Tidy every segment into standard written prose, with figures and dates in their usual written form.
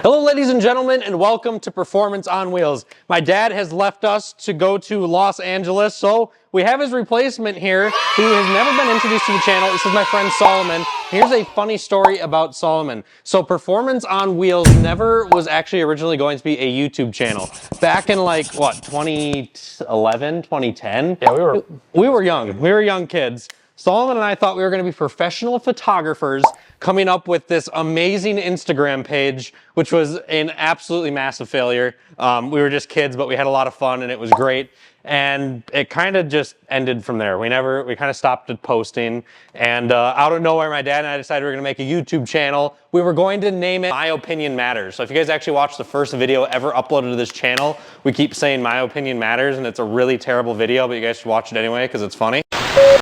Hello ladies and gentlemen, and welcome to Performance on Wheels. My dad has left us to go to Los Angeles, so we have his replacement here who has never been introduced to the channel. This is my friend Solomon. Here's a funny story about Solomon. So Performance on Wheels never was actually originally going to be a YouTube channel. Back in like, what, 2011, 2010? Yeah, we were young. We were young kids. Solomon and I thought we were going to be professional photographers coming up with this amazing Instagram page, which was an absolutely massive failure. We were just kids, but we had a lot of fun and it was great. And it kind of just ended from there. We kind of stopped posting. And out of nowhere, my dad and I decided we were going to make a YouTube channel. We were going to name it My Opinion Matters. So if you guys actually watched the first video ever uploaded to this channel, we keep saying My Opinion Matters, and it's a really terrible video, but you guys should watch it anyway because it's funny.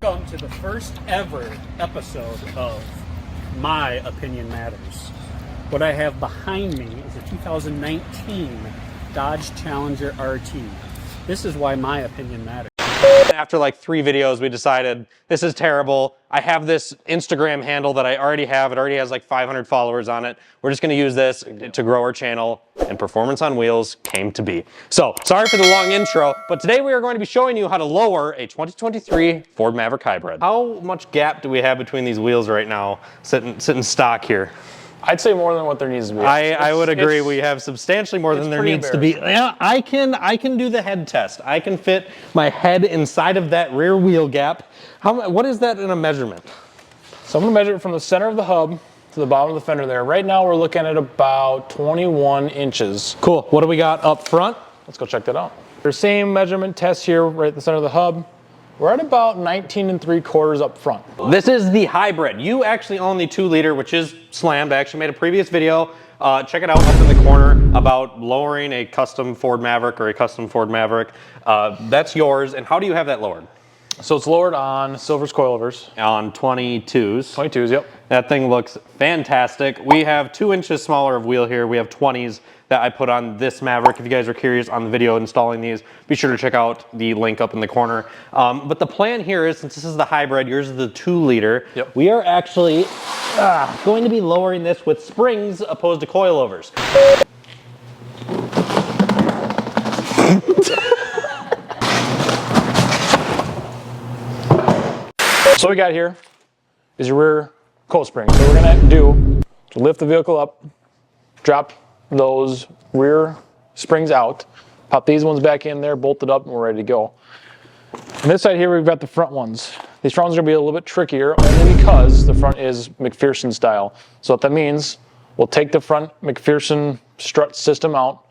Welcome to the first ever episode of My Opinion Matters. What I have behind me is a 2019 Dodge Challenger RT. This is why my opinion matters. After like 3 videos, we decided this is terrible. I have this Instagram handle that I already have. It already has like 500 followers on it. We're just gonna use this to grow our channel, and Performance on Wheels came to be. So, sorry for the long intro, but today we are going to be showing you how to lower a 2023 Ford Maverick Hybrid. How much gap do we have between these wheels right now, sitting stock here? I'd say more than what there needs to be. I would agree. We have substantially more than there needs to be. Yeah, I can do the head test. I can fit my head inside of that rear wheel gap. What is that in a measurement? So I'm gonna measure it from the center of the hub to the bottom of the fender there. Right now we're looking at about 21 inches. Cool. What do we got up front? Let's go check that out. The same measurement test here, right at the center of the hub. We're at about 19 3/4 up front. This is the hybrid. You actually own the 2-liter, which is slammed. I actually made a previous video. Check it out up in the corner about lowering a custom Ford Maverick or a custom Ford Maverick. That's yours. And how do you have that lowered? So it's lowered on Silver's coilovers. On 22s. 22s, yep. That thing looks fantastic. We have 2 inches smaller of wheel here. We have 20s that I put on this Maverick. If you guys are curious on the video installing these, be sure to check out the link up in the corner. But the plan here is, since this is the hybrid, yours is the 2-liter, yep. We are actually going to be lowering this with springs opposed to coilovers. So what we got here is your rear coil spring. So what we're gonna do to lift the vehicle up, drop those rear springs out, pop these ones back in there, bolted up, and we're ready to go. On this side here, we've got the front ones. These front ones are gonna be a little bit trickier only because the front is McPherson style. So what that means, we'll take the front McPherson strut system out,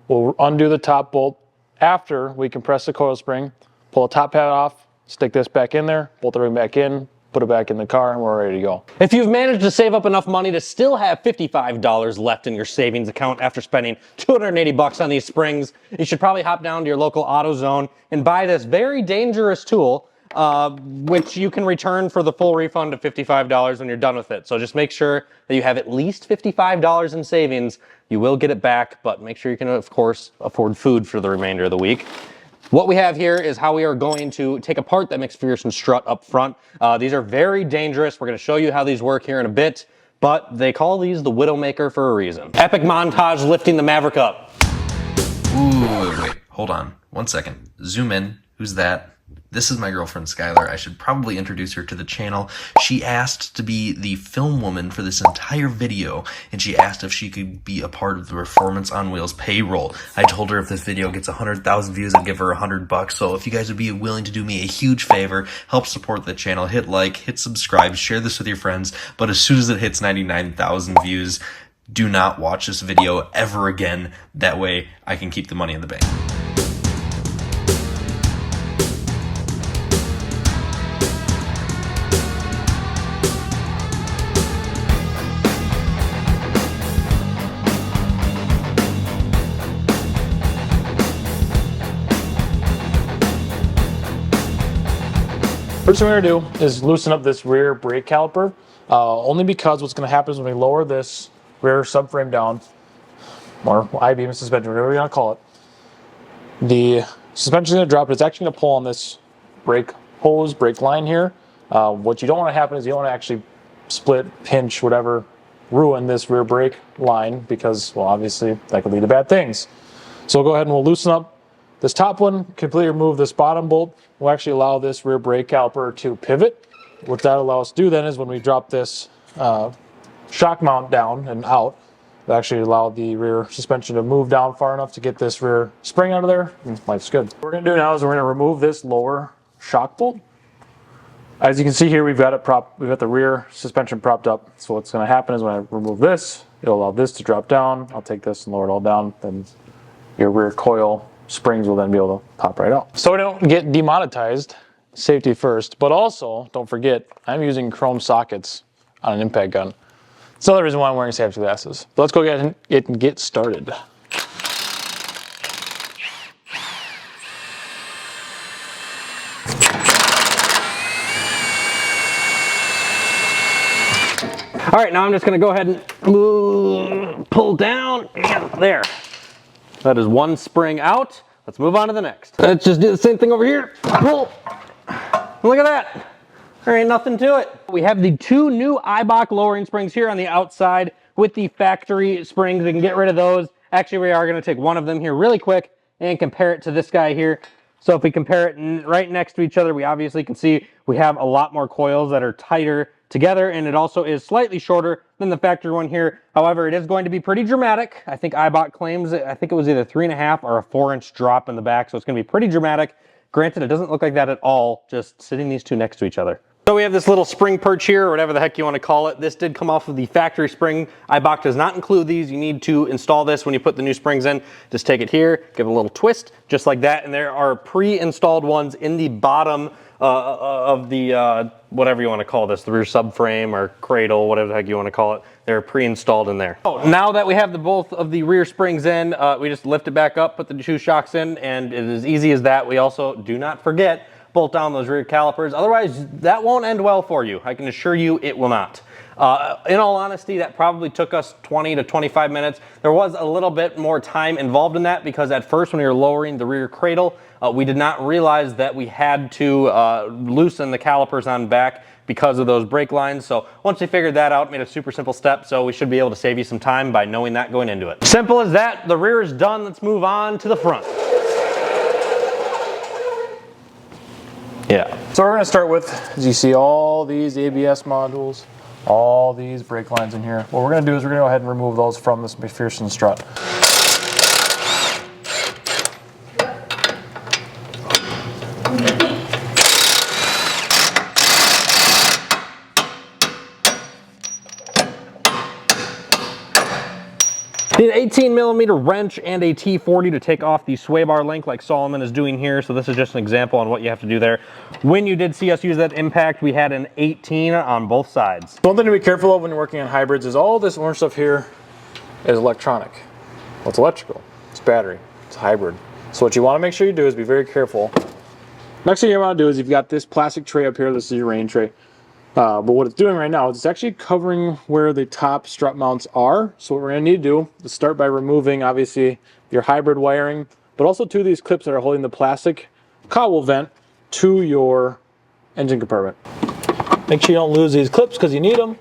we'll undo the top bolt after we compress the coil spring, pull the top pad off, stick this back in there, bolt everything back in, put it back in the car, and we're ready to go. If you've managed to save up enough money to still have $55 left in your savings account after spending $280 on these springs, you should probably hop down to your local AutoZone and buy this very dangerous tool, which you can return for the full refund of $55 when you're done with it. So just make sure that you have at least $55 in savings. You will get it back, but make sure you can, of course, afford food for the remainder of the week. What we have here is how we are going to take apart that McPherson strut up front. These are very dangerous. We're going to show you how these work here in a bit, but they call these the Widowmaker for a reason. Epic montage lifting the Maverick up. Ooh, wait, hold on. 1 second. Zoom in. Who's that? This is my girlfriend, Skylar. I should probably introduce her to the channel. She asked to be the film woman for this entire video, and she asked if she could be a part of the Performance on Wheels payroll. I told her if this video gets 100,000 views, I'd give her $100. So if you guys would be willing to do me a huge favor, help support the channel, hit like, hit subscribe, share this with your friends. But as soon as it hits 99,000 views, do not watch this video ever again. That way I can keep the money in the bank. First thing we're gonna do is loosen up this rear brake caliper, only because what's gonna happen is when we lower this rear subframe down, or I-beam suspension, whatever you wanna call it, the suspension is gonna drop, but it's actually gonna pull on this brake hose, brake line here. What you don't wanna happen is you don't wanna actually split, pinch, whatever, ruin this rear brake line because, well, obviously that could lead to bad things. So we'll go ahead and we'll loosen up this top one, completely remove this bottom bolt. We'll actually allow this rear brake caliper to pivot. What that allows us to do then is when we drop this shock mount down and out, it actually allow the rear suspension to move down far enough to get this rear spring out of there, and life's good. What we're gonna do now is we're gonna remove this lower shock bolt. As you can see here, we've got the rear suspension propped up. So what's gonna happen is when I remove this, it'll allow this to drop down. I'll take this and lower it all down, then your rear coil springs will then be able to pop right out. So we don't get demonetized, safety first, but also, don't forget, I'm using chrome sockets on an impact gun. It's another reason why I'm wearing safety glasses. But let's go ahead and get started. All right, now I'm just gonna go ahead and pull down, and there. That is one spring out. Let's move on to the next. Let's just do the same thing over here. Pull. Look at that. There ain't nothing to it. We have the two new Eibach lowering springs here on the outside with the factory springs. We can get rid of those. Actually, we are gonna take one of them here really quick and compare it to this guy here. So if we compare it right next to each other, we obviously can see we have a lot more coils that are tighter together, and it also is slightly shorter than the factory one here. However, it is going to be pretty dramatic. I think Eibach claims, I think it was either 3.5 or a 4-inch drop in the back, so it's gonna be pretty dramatic. Granted, it doesn't look like that at all, just sitting these two next to each other. So we have this little spring perch here, or whatever the heck you want to call it. This did come off of the factory spring. Eibach does not include these. You need to install this when you put the new springs in. Just take it here, give it a little twist, just like that. And there are pre-installed ones in the bottom of the, whatever you want to call this, the rear subframe or cradle, whatever the heck you want to call it. They're pre-installed in there. Oh, now that we have both of the rear springs in, we just lift it back up, put the two shocks in, and it is as easy as that. We also, do not forget, bolt down those rear calipers. Otherwise, that won't end well for you. I can assure you it will not. In all honesty, that probably took us 20 to 25 minutes. There was a little bit more time involved in that because at first when we were lowering the rear cradle, we did not realize that we had to loosen the calipers on back because of those brake lines. So once we figured that out, made a super simple step, so we should be able to save you some time by knowing that going into it. Simple as that. The rear is done. Let's move on to the front. Yeah. So we're going to start with, as you see, all these ABS modules, all these brake lines in here. What we're going to do is we're going to go ahead and remove those from this McPherson strut. Need an 18mm wrench and a T40 to take off the sway bar link like Solomon is doing here. So this is just an example on what you have to do there. When you did see us use that impact, we had an 18 on both sides. One thing to be careful of when you're working on hybrids is all this orange stuff here is electronic. Well, it's electrical, it's battery, it's hybrid. So what you want to make sure you do is be very careful. Next thing you want to do is you've got this plastic tray up here. This is your rain tray. But what it's doing right now is it's actually covering where the top strut mounts are. So what we're going to need to do is start by removing, obviously, your hybrid wiring, but also two of these clips that are holding the plastic cowell vent to your engine compartment. Make sure you don't lose these clips because you need them.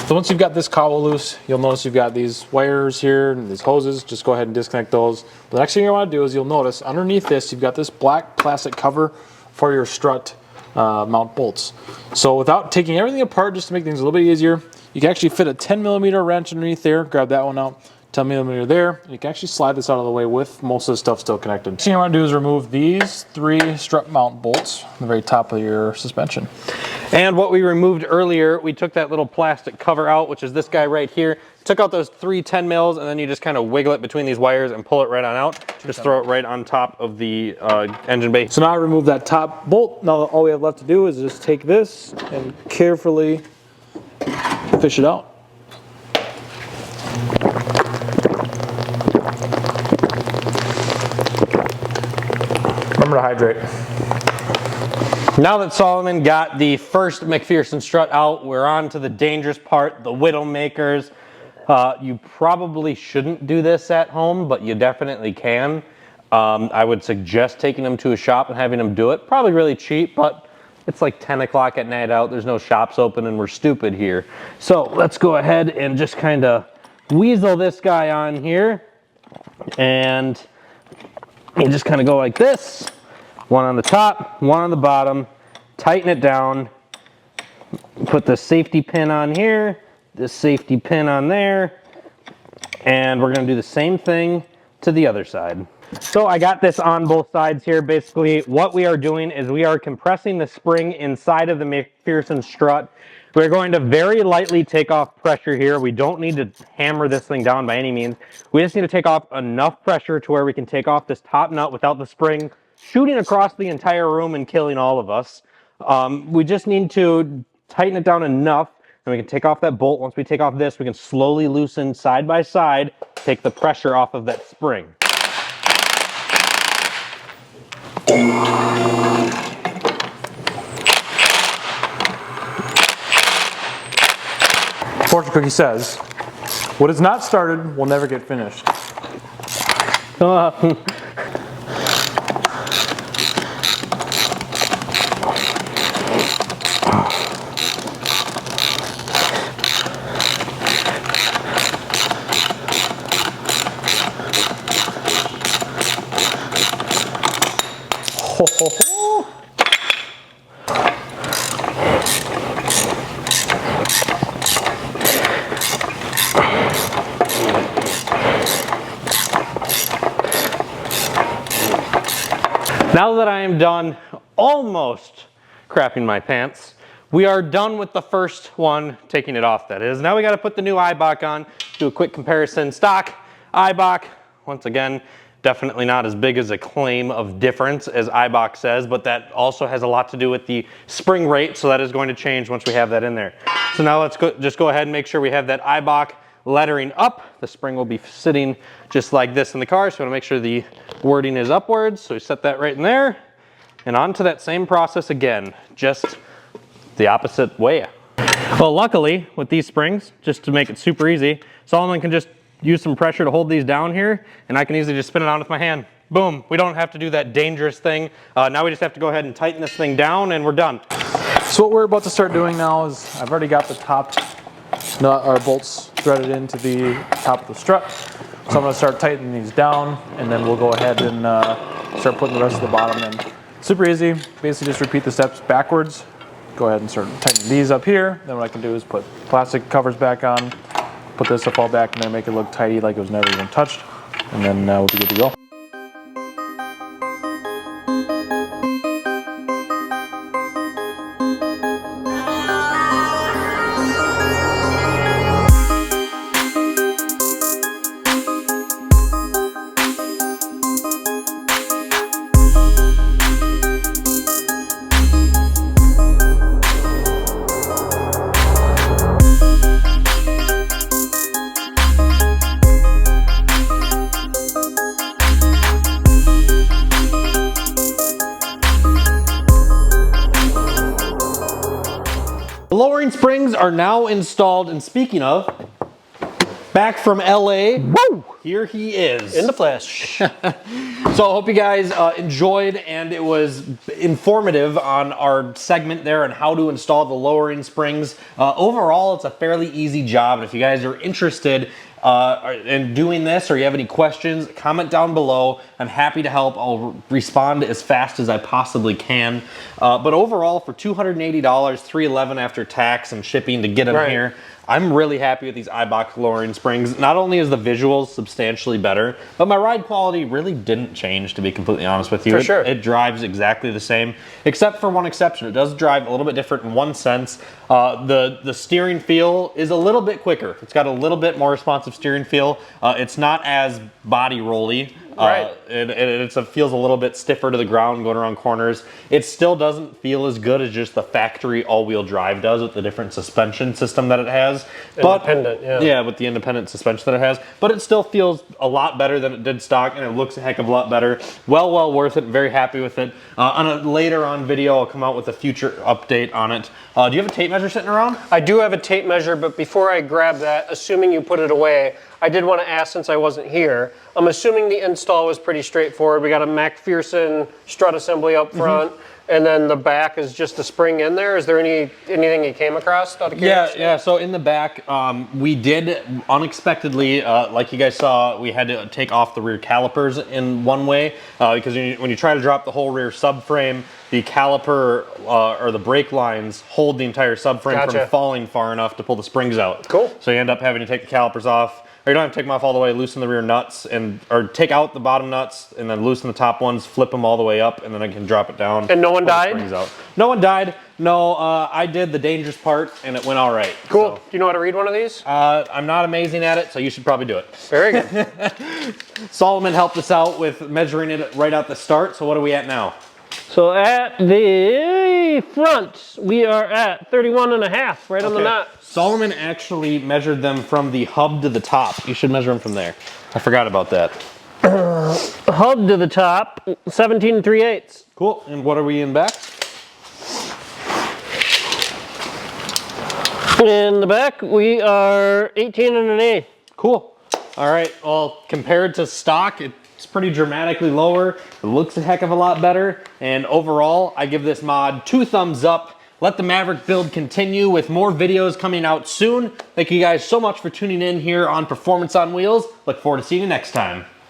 So once you've got this cowell loose, you'll notice you've got these wires here and these hoses. Just go ahead and disconnect those. The next thing you want to do is you'll notice underneath this, you've got this black plastic cover for your strut mount bolts. So without taking everything apart, just to make things a little bit easier, you can actually fit a 10mm wrench underneath there. Grab that one out, 10mm there. And you can actually slide this out of the way with most of the stuff still connected. Next thing you want to do is remove these 3 strut mount bolts on the very top of your suspension. And what we removed earlier, we took that little plastic cover out, which is this guy right here. Took out those 3 10mm, and then you just kind of wiggle it between these wires and pull it right on out. Just throw it right on top of the engine bay. So now I remove that top bolt. Now all we have left to do is just take this and carefully fish it out. Remember to hydrate. Now that Solomon got the first McPherson strut out, we're on to the dangerous part, the Widowmakers. You probably shouldn't do this at home, but you definitely can. I would suggest taking them to a shop and having them do it. Probably really cheap, but It's like 10 o'clock at night out. There's no shops open and we're stupid here. So let's go ahead and just kind of weasel this guy on here. And you just kind of go like this. One on the top, one on the bottom. Tighten it down. Put the safety pin on here. This safety pin on there. And we're going to do the same thing to the other side. So I got this on both sides here. Basically, what we are doing is we are compressing the spring inside of the McPherson strut. We're going to very lightly take off pressure here. We don't need to hammer this thing down by any means. We just need to take off enough pressure to where we can take off this top nut without the spring shooting across the entire room and killing all of us. We just need to tighten it down enough, and we can take off that bolt. Once we take off this, we can slowly loosen side by side, take the pressure off of that spring. Fortune Cookie says, what is not started will never get finished. Now that I am done almost crapping my pants, we are done with the first one, taking it off that is. Now we got to put the new Eibach on, do a quick comparison. Stock Eibach, once again, definitely not as big as a claim of difference as Eibach says, but that also has a lot to do with the spring rate, so that is going to change once we have that in there. So now let's just go ahead and make sure we have that Eibach lettering up. The spring will be sitting just like this in the car, so we want to make sure the wording is upwards. So we set that right in there, and on to that same process again, just the opposite way. Well, luckily with these springs, just to make it super easy, Solomon can just use some pressure to hold these down here, and I can easily just spin it on with my hand. Boom, we don't have to do that dangerous thing. Now we just have to go ahead and tighten this thing down, and we're done. So what we're about to start doing now is I've already got the top nut or bolts threaded into the top of the strut. So I'm going to start tightening these down, and then we'll go ahead and start putting the rest of the bottom in. Super easy. Basically just repeat the steps backwards. Go ahead and start tightening these up here. Then what I can do is put plastic covers back on, put this up all back in there, make it look tidy like it was never even touched, and then we'll be good to go. The lowering springs are now installed, and speaking of, back from LA, woo, here he is. In the flesh. So I hope you guys enjoyed, and it was informative on our segment there on how to install the lowering springs. Overall, it's a fairly easy job, and if you guys are interested in doing this, or you have any questions, comment down below. I'm happy to help. I'll respond as fast as I possibly can. But overall, for $280, $311 after tax and shipping to get them here, I'm really happy with these Eibach lowering springs. Not only is the visuals substantially better, but my ride quality really didn't change, to be completely honest with you. For sure. It drives exactly the same, except for one exception. It does drive a little bit different in one sense. The steering feel is a little bit quicker. It's got a little bit more responsive steering feel. It's not as body rolly. It feels a little bit stiffer to the ground going around corners. It still doesn't feel as good as just the factory all-wheel drive does with the different suspension system that it has. Independent, yeah. With the independent suspension that it has. But it still feels a lot better than it did stock, and it looks a heck of a lot better. Well worth it. Very happy with it. On a later on video, I'll come out with a future update on it. Do you have a tape measure sitting around? I do have a tape measure, but before I grab that, assuming you put it away, I did want to ask since I wasn't here. I'm assuming the install was pretty straightforward. We got a McPherson strut assembly up front, and then the back is just a spring in there. Is there anything you came across out of curiosity? Yeah. So in the back, we did unexpectedly, like you guys saw, we had to take off the rear calipers in one way because when you try to drop the whole rear subframe, the caliper or the brake lines hold the entire subframe from falling far enough to pull the springs out. Cool. So you end up having to take the calipers off. Or you don't have to take them off all the way, loosen the rear nuts, or take out the bottom nuts, and then loosen the top ones, flip them all the way up, and then I can drop it down. And no one died? No one died. No, I did the dangerous part, and it went all right. Cool. So, Do you know how to read one of these? I'm not amazing at it, so you should probably do it. Very good. Solomon helped us out with measuring it right out the start, so what are we at now? So at the front, we are at 31 and a half, right on the nut. Solomon actually measured them from the hub to the top. You should measure them from there. I forgot about that. Hub to the top, 17 3/8. Cool. And what are we in back? In the back, we are 18 and an eighth. Cool. All right. Well, compared to stock, it's pretty dramatically lower. It looks a heck of a lot better. And overall, I give this mod 2 thumbs up. Let the Maverick build continue with more videos coming out soon. Thank you guys so much for tuning in here on Performance on Wheels. Look forward to seeing you next time.